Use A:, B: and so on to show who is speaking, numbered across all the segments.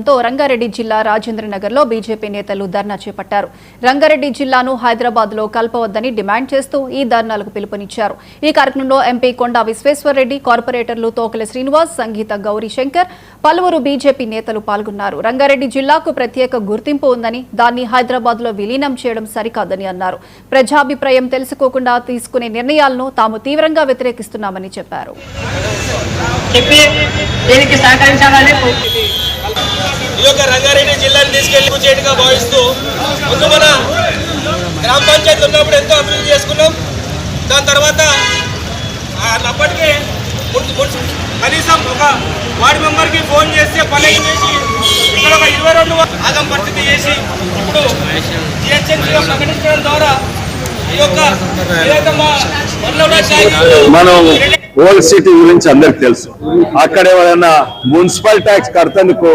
A: తో రంగారెడ్డి జిల్లా రాజేంద్రనగర్లో బీజేపీ నేతలు ధర్నా చేపట్టారు. రంగారెడ్డి జిల్లాను హైదరాబాద్లో కలపవద్దని డిమాండ్ చేస్తూ ఈ ధర్నాలకు పిలుపునిచ్చారు. ఈ కార్యక్రమంలో ఎంపీ కొండా విశ్వేశ్వర్రెడ్డి, కార్పొరేటర్లు తోకల శ్రీనివాస్, సంగీత గౌరీ శంకర్, పలువురు బీజేపీ నేతలు పాల్గొన్నారు. రంగారెడ్డి జిల్లాకు ప్రత్యేక గుర్తింపు ఉందని, దాన్ని హైదరాబాద్లో విలీనం చేయడం సరికాదని అన్నారు. ప్రజాభిప్రాయం తెలుసుకోకుండా తీసుకునే నిర్ణయాలను తాము తీవ్రంగా వ్యతిరేకిస్తున్నామని చెప్పారు.
B: రంగారెడ్డి జిల్లాని తీసుకెళ్లి చేయటంగా భావిస్తూ ముందు మన గ్రామ పంచాయతీ ఉన్నప్పుడు ఎంతో అభివృద్ధి చేసుకున్నాం. దాని తర్వాత అప్పటికే కనీసం ఒక వార్డు మెంబర్కి ఫోన్ చేస్తే పని చేసి ఇక్కడ ఒక 22 ఆగం పరిస్థితి చేసి ఇప్పుడు జిహెచ్ఎంసీలో ప్రకటించడం ద్వారా ఈ యొక్క
C: మనం ఓల్డ్ సిటీ గురించి అందరికి తెలుసు. అక్కడ ఎవరైనా మున్సిపల్ ట్యాక్స్ కడతానికి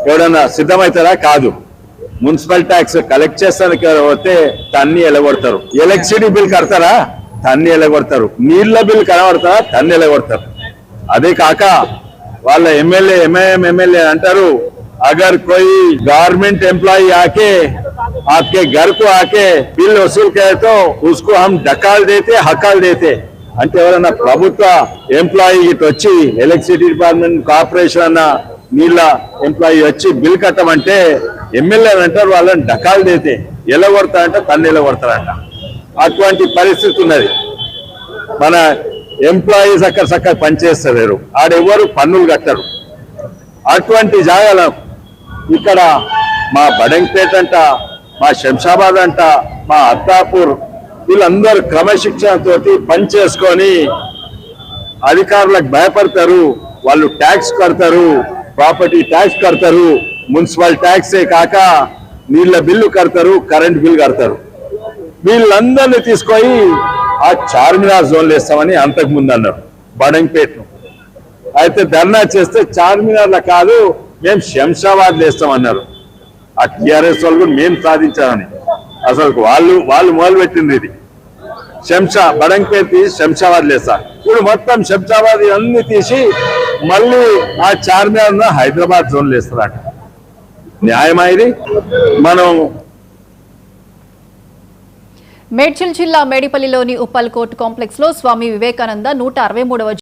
C: ఎవడన్నా సిద్ధమవుతారా? కాదు. మున్సిపల్ ట్యాక్స్ కలెక్ట్ చేస్తానికి పోతే తన్ని ఎలగొడతారు. ఎలక్ట్రిసిటీ బిల్ కడతారా? తన్ని ఎలగొడతారు. నీళ్ల బిల్ కనబడతారా? తన్ని ఎలగొడతారు. అదే కాక వాళ్ళ ఎమ్మెల్యే ఎంఐఎం ఎమ్మెల్యే అంటారు, अगर कोई गवर्नमेंट एम्प्लॉय आके आपके घर को आके बिल वसूल करे तो उसको हम डकाल देते हकाल देते అంటే ఎవరైనా ప్రభుత్వ ఎంప్లాయీ ఇటు వచ్చి ఎలక్ట్రిసిటీ డిపార్ట్మెంట్ కార్పొరేషన్ అన్న నీళ్ళ ఎంప్లాయీ వచ్చి బిల్ కట్టమంటే ఎమ్మెల్యే అంటారు వాళ్ళని డకాలు దేతే ఎలా కొడతారంట, తన్ను ఎలా కొడతారంట. అటువంటి పరిస్థితి ఉన్నది. మన ఎంప్లాయీస్ అక్కడ చక్కగా పనిచేస్తలేరు, ఆడెవరు పన్నులు కట్టరు. అటువంటి జాగాల ఇక్కడ మా బడంగపేట అంట, మా శంషాబాద్ అంట, మా అత్తాపూర్ వీళ్ళందరూ క్రమశిక్షణతోటి పనిచేసుకొని అధికారులకు భయపడతారు. వాళ్ళు ట్యాక్స్ కడతారు, ప్రాపర్టీ ట్యాక్స్ కడతారు, మున్సిపల్ ట్యాక్సే కాక నీళ్ళ బిల్లు కడతారు, కరెంట్ బిల్ కడతారు. వీళ్ళందరినీ తీసుకొని ఆ చార్మినార్ జోన్లు వేస్తామని అంతకుముందు అన్నారు బడంగపేటను. అయితే ధర్నా చేస్తే చార్మినార్లో కాదు మేము శంషాబాద్లో వేస్తామన్నారు. ఆ టీఆర్ఎస్ వాళ్ళు కూడా మేము సాధించామని అసలు వాళ్ళు మొదలుపెట్టింది ఇది. బడంగపేట తీసి శంషాబాద్ లేస్తా. ఇప్పుడు మొత్తం శంషాబాద్ అన్ని తీసి మళ్ళీ ఆ చార్మినార్ హైదరాబాద్ జోన్లు వేస్తారట. న్యాయమా ఇది? మనం
A: మేడ్చల్ జిల్లా మేడిపల్లిలోని ఉప్పల్ కోర్టు కాంప్లెక్స్ లో స్వామి వివేకానంద 163వ